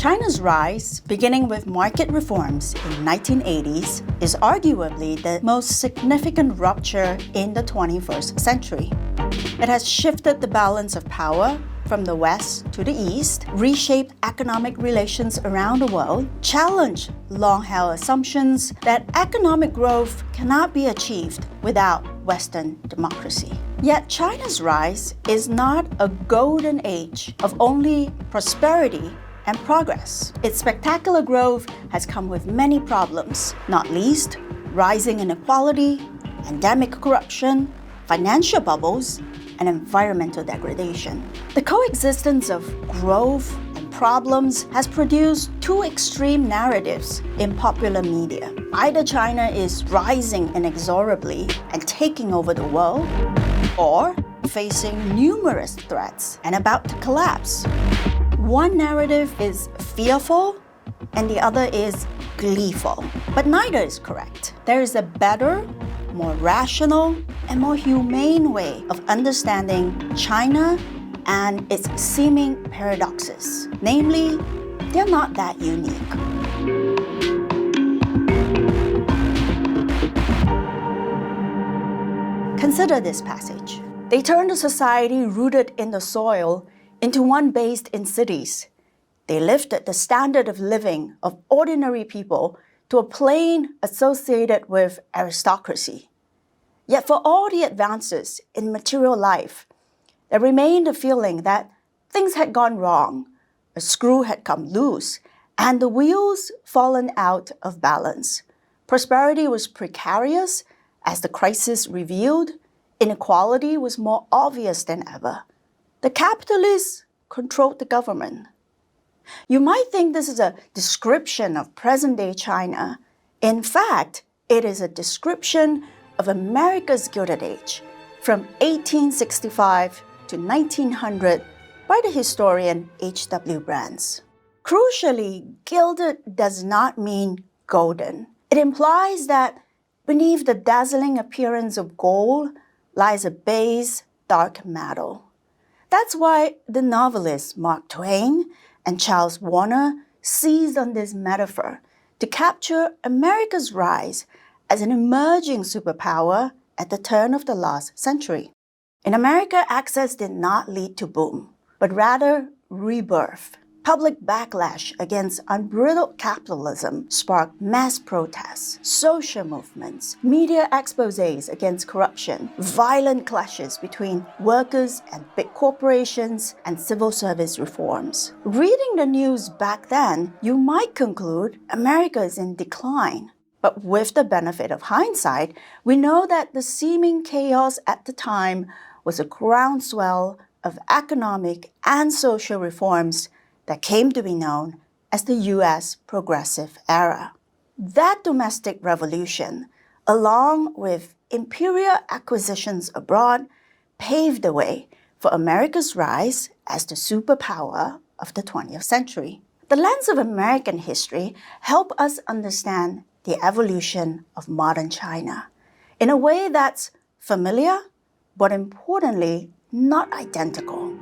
China's rise, beginning with market reforms in the 1980s, is arguably the most significant rupture in the 21st century. It has shifted the balance of power from the West to the East, reshaped economic relations around the world, challenged long-held assumptions that economic growth cannot be achieved without Western democracy. Yet China's rise is not a golden age of only prosperity and progress. Its spectacular growth has come with many problems, not least rising inequality, endemic corruption, financial bubbles, and environmental degradation. The coexistence of growth and problems has produced two extreme narratives in popular media. Either China is rising inexorably and taking over the world, or facing numerous threats and about to collapse. One narrative is fearful and the other is gleeful, but neither is correct. There is a better, more rational, and more humane way of understanding China and its seeming paradoxes. Namely, they're not that unique. Consider this passage. They turned a society rooted in the soil into one based in cities. They lifted the standard of living of ordinary people to a plane associated with aristocracy. Yet for all the advances in material life, there remained a feeling that things had gone wrong, a screw had come loose, and the wheels fallen out of balance. Prosperity was precarious, as the crisis revealed. Inequality was more obvious than ever. The capitalists controlled the government. You might think this is a description of present-day China. In fact, it is a description of America's Gilded Age from 1865 to 1900 by the historian H.W. Brands. Crucially, gilded does not mean golden. It implies that beneath the dazzling appearance of gold lies a base, dark metal. That's why the novelists Mark Twain and Charles Warner seized on this metaphor to capture America's rise as an emerging superpower at the turn of the last century. In America, access did not lead to boom, but rather rebirth. Public backlash against unbridled capitalism sparked mass protests, social movements, media exposés against corruption, violent clashes between workers and big corporations, and civil service reforms. Reading the news back then, you might conclude America is in decline. But with the benefit of hindsight, we know that the seeming chaos at the time was a groundswell of economic and social reforms that came to be known as the U.S. Progressive Era. That domestic revolution, along with imperial acquisitions abroad, paved the way for America's rise as the superpower of the 20th century. The lens of American history helps us understand the evolution of modern China in a way that's familiar, but importantly, not identical.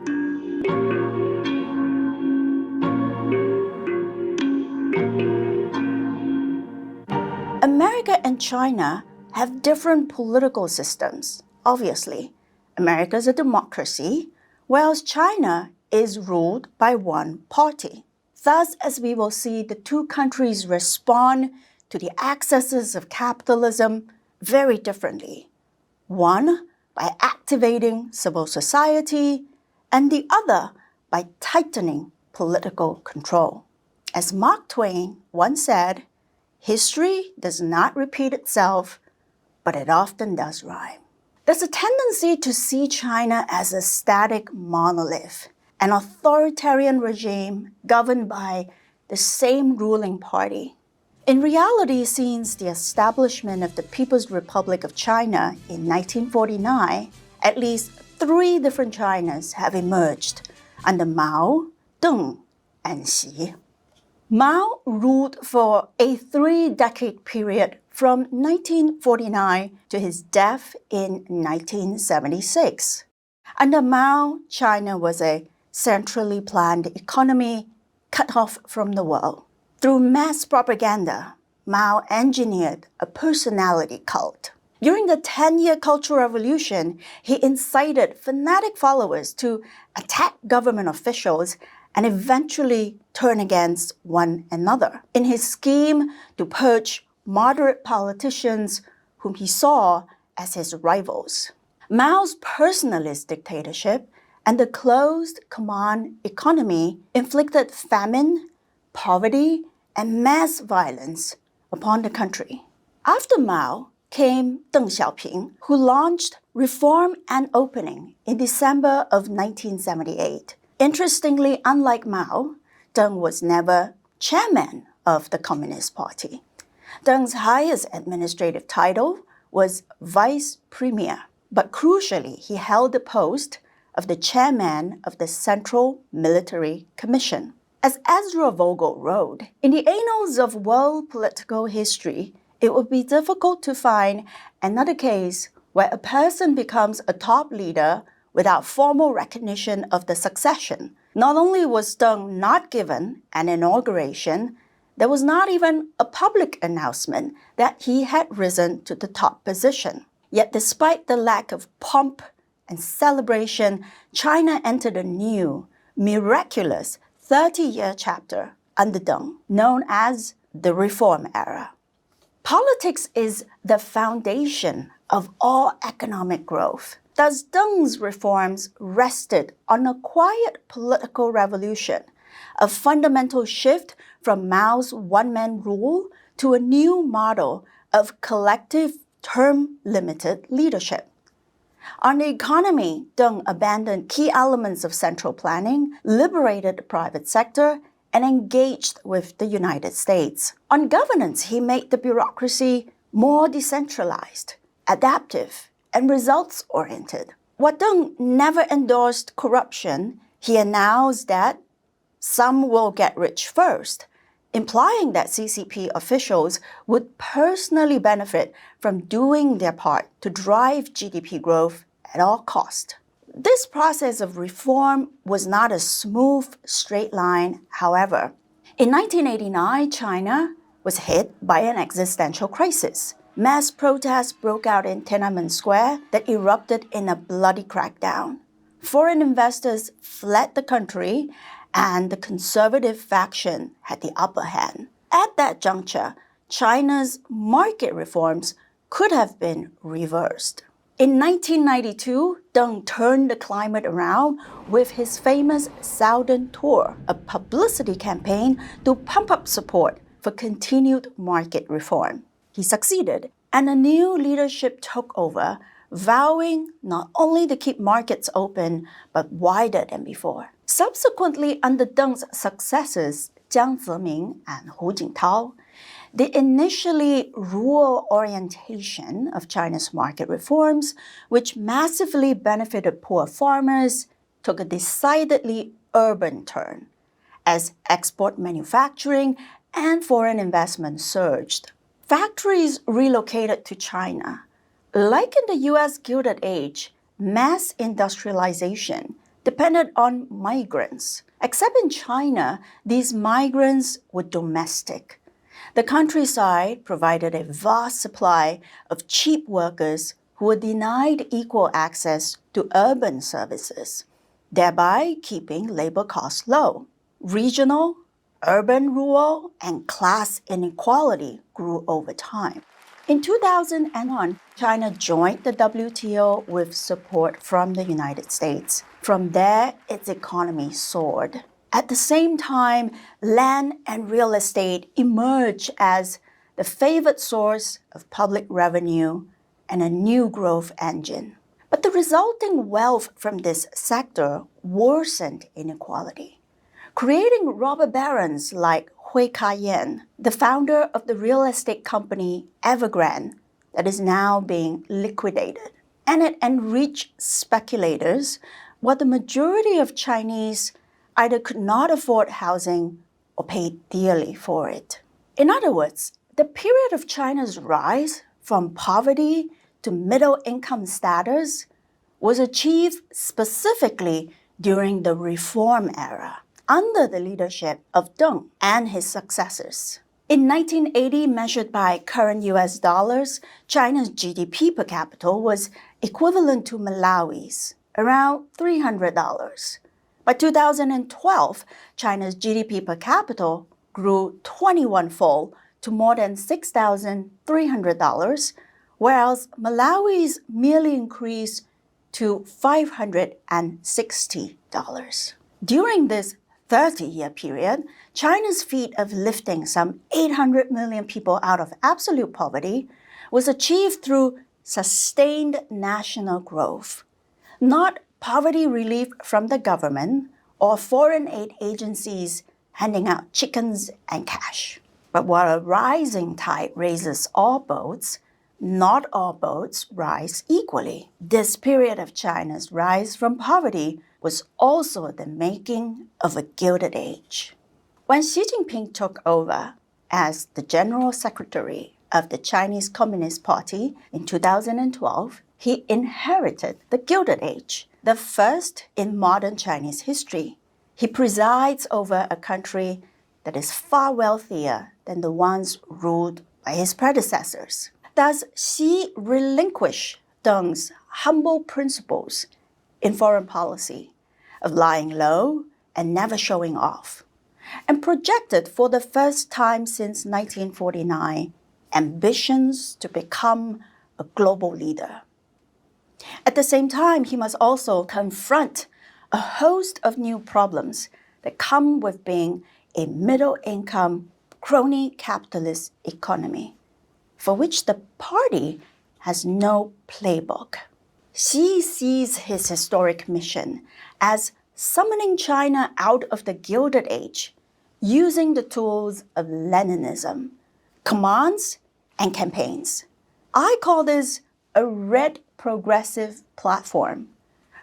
America and China have different political systems. Obviously, America is a democracy, whereas China is ruled by one party. Thus, as we will see, the two countries respond to the excesses of capitalism very differently. One by activating civil society, and the other by tightening political control. As Mark Twain once said, history does not repeat itself, but it often does rhyme. There's a tendency to see China as a static monolith, an authoritarian regime governed by the same ruling party. In reality, since the establishment of the People's Republic of China in 1949, at least 3 different Chinas have emerged under Mao, Deng, and Xi. Mao ruled for a 3-decade period from 1949 to his death in 1976. Under Mao, China was a centrally planned economy cut off from the world. Through mass propaganda, Mao engineered a personality cult. During the 10-year Cultural Revolution, he incited fanatic followers to attack government officials and eventually turn against one another in his scheme to purge moderate politicians whom he saw as his rivals. Mao's personalist dictatorship and the closed command economy inflicted famine, poverty, and mass violence upon the country. After Mao came Deng Xiaoping, who launched Reform and Opening in December of 1978. Interestingly, unlike Mao, Deng was never chairman of the Communist Party. Deng's highest administrative title was Vice Premier, but crucially, he held the post of the chairman of the Central Military Commission. As Ezra Vogel wrote, in the annals of world political history, it would be difficult to find another case where a person becomes a top leader without formal recognition of the succession. Not only was Deng not given an inauguration, there was not even a public announcement that he had risen to the top position. Yet despite the lack of pomp and celebration, China entered a new, miraculous 30-year chapter under Deng, known as the Reform Era. Politics is the foundation of all economic growth. Thus, Deng's reforms rested on a quiet political revolution, a fundamental shift from Mao's one-man rule to a new model of collective term-limited leadership. On the economy, Deng abandoned key elements of central planning, liberated the private sector, and engaged with the United States. On governance, he made the bureaucracy more decentralized, adaptive, and results-oriented. While Deng never endorsed corruption, he announced that some will get rich first, implying that CCP officials would personally benefit from doing their part to drive GDP growth at all costs. This process of reform was not a smooth, straight line, however. In 1989, China was hit by an existential crisis. Mass protests broke out in Tiananmen Square that erupted in a bloody crackdown. Foreign investors fled the country, and the conservative faction had the upper hand. At that juncture, China's market reforms could have been reversed. In 1992, Deng turned the climate around with his famous Southern Tour, a publicity campaign to pump up support for continued market reform. He succeeded, and a new leadership took over, vowing not only to keep markets open, but wider than before. Subsequently, under Deng's successors, Jiang Zemin and Hu Jintao, the initially rural orientation of China's market reforms, which massively benefited poor farmers, took a decidedly urban turn as export manufacturing and foreign investment surged. Factories relocated to China. Like in the US Gilded Age, mass industrialization depended on migrants. Except in China, these migrants were domestic. The countryside provided a vast supply of cheap workers who were denied equal access to urban services, thereby keeping labor costs low. Regional, urban, rural, and class inequality grew over time. In 2001, China joined the WTO with support from the United States. From there, its economy soared. At the same time, land and real estate emerged as the favored source of public revenue and a new growth engine. But the resulting wealth from this sector worsened inequality, creating robber barons like Hui Ka-yen, the founder of the real estate company Evergrande that is now being liquidated. And it enriched speculators, while the majority of Chinese either could not afford housing or paid dearly for it. In other words, the period of China's rise from poverty to middle-income status was achieved specifically during the Reform Era. under the leadership of Deng and his successors. In 1980, measured by current US dollars, China's GDP per capita was equivalent to Malawi's, around $300. By 2012, China's GDP per capita grew 21-fold to more than $6,300, whereas Malawi's merely increased to $560. During this 30-year period, China's feat of lifting some 800 million people out of absolute poverty was achieved through sustained national growth, not poverty relief from the government or foreign aid agencies handing out chickens and cash. But while a rising tide raises all boats, not all boats rise equally. This period of China's rise from poverty was also the making of a Gilded Age. When Xi Jinping took over as the General Secretary of the Chinese Communist Party in 2012, he inherited the Gilded Age, the first in modern Chinese history. He presides over a country that is far wealthier than the ones ruled by his predecessors. Does Xi relinquish Deng's humble principles in foreign policy of lying low and never showing off, and projected for the first time since 1949 ambitions to become a global leader? At the same time, he must also confront a host of new problems that come with being a middle-income, crony capitalist economy, for which the party has no playbook. Xi sees his historic mission as summoning China out of the Gilded Age using the tools of Leninism, commands and campaigns. I call this a red progressive platform.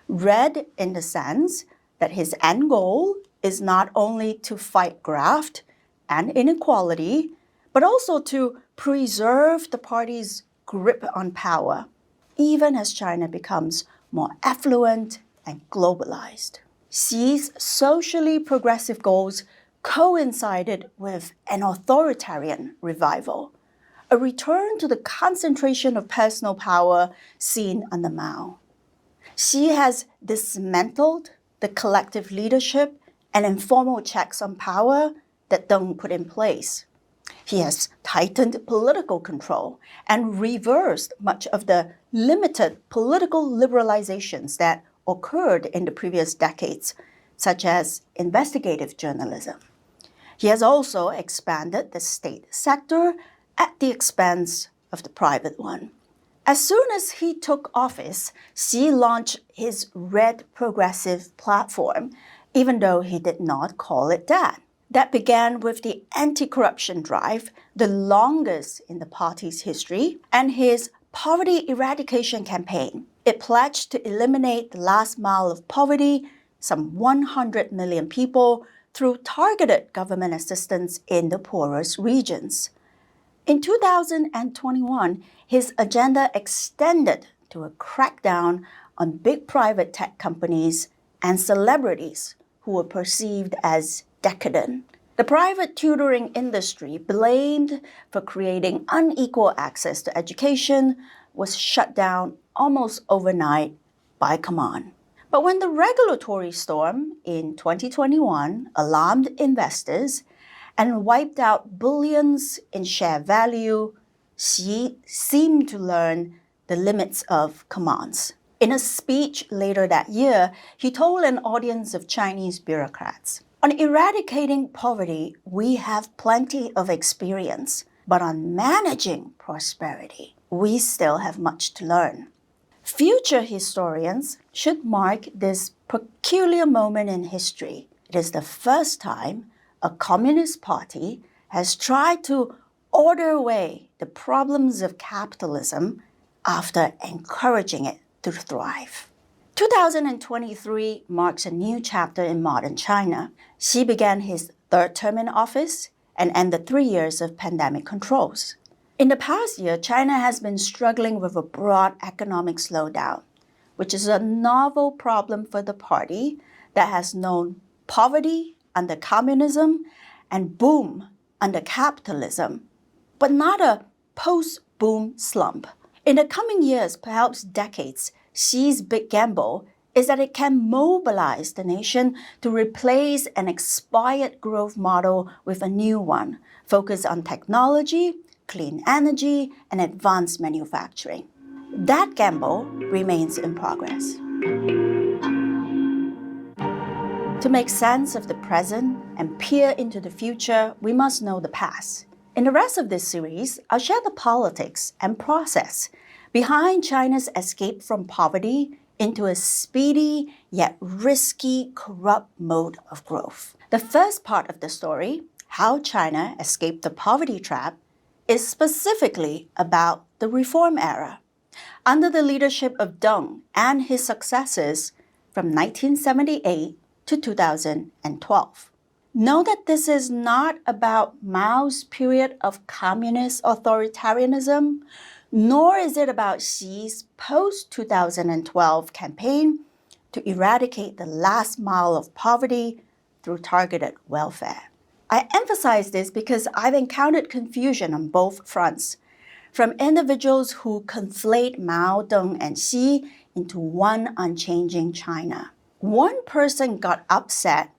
Red in the sense that his end goal is not only to fight graft and inequality, but also to preserve the party's grip on power, even as China becomes more affluent and globalized. Xi's socially progressive goals coincided with an authoritarian revival, a return to the concentration of personal power seen under Mao. Xi has dismantled the collective leadership and informal checks on power that Deng put in place. He has tightened political control and reversed much of the limited political liberalizations that occurred in the previous decades, such as investigative journalism. He has also expanded the state sector at the expense of the private one. As soon as he took office, Xi launched his Red Progressive platform, even though he did not call it that. That began with the anti-corruption drive, the longest in the party's history, and his poverty eradication campaign. It pledged to eliminate the last mile of poverty, some 100 million people, through targeted government assistance in the poorest regions. In 2021, his agenda extended to a crackdown on big private tech companies and celebrities who were perceived as decadent. The private tutoring industry, blamed for creating unequal access to education, was shut down almost overnight by command. But when the regulatory storm in 2021 alarmed investors and wiped out billions in share value, Xi seemed to learn the limits of commands. In a speech later that year, he told an audience of Chinese bureaucrats, "On eradicating poverty, we have plenty of experience, but on managing prosperity, we still have much to learn." Future historians should mark this peculiar moment in history. It is the first time a communist party has tried to order away the problems of capitalism after encouraging it to thrive. 2023 marks a new chapter in modern China. Xi began his third term in office and ended 3 years of pandemic controls. In the past year, China has been struggling with a broad economic slowdown, which is a novel problem for the party that has known poverty, under communism and boom under capitalism, but not a post-boom slump. In the coming years, perhaps decades, Xi's big gamble is that it can mobilize the nation to replace an expired growth model with a new one, focused on technology, clean energy, and advanced manufacturing. That gamble remains in progress. To make sense of the present and peer into the future, we must know the past. In the rest of this series, I'll share the politics and process behind China's escape from poverty into a speedy yet risky, corrupt mode of growth. The first part of the story, how China escaped the poverty trap, is specifically about the reform era. Under the leadership of Deng and his successors from 1978 to 2012. Note that this is not about Mao's period of communist authoritarianism, nor is it about Xi's post-2012 campaign to eradicate the last mile of poverty through targeted welfare. I emphasize this because I've encountered confusion on both fronts, from individuals who conflate Mao, Deng, and Xi into one unchanging China. One person got upset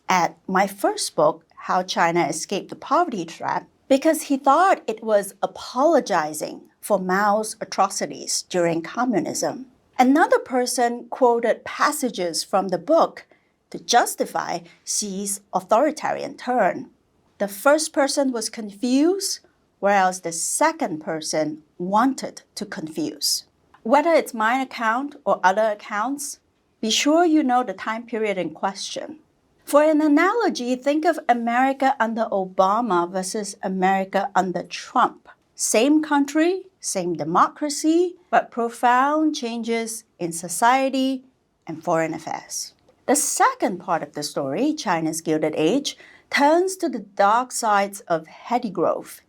at my first book, How China Escaped the Poverty Trap, because he thought it was apologizing for Mao's atrocities during communism. Another person quoted passages from the book to justify Xi's authoritarian turn. The first person was confused, whereas the second person wanted to confuse. Whether it's my account or other accounts, be sure you know the time period in question. For an analogy, think of America under Obama versus America under Trump. Same country, same democracy, but profound changes in society and foreign affairs. The second part of the story, China's Gilded Age, turns to the dark sides of heady growth,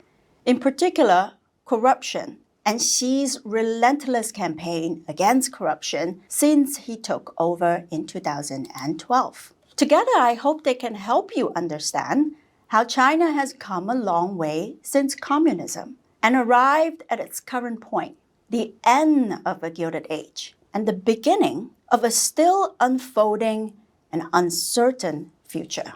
in particular, corruption, and Xi's relentless campaign against corruption since he took over in 2012. Together, I hope they can help you understand how China has come a long way since communism and arrived at its current point, the end of a Gilded Age and the beginning of a still unfolding and uncertain future.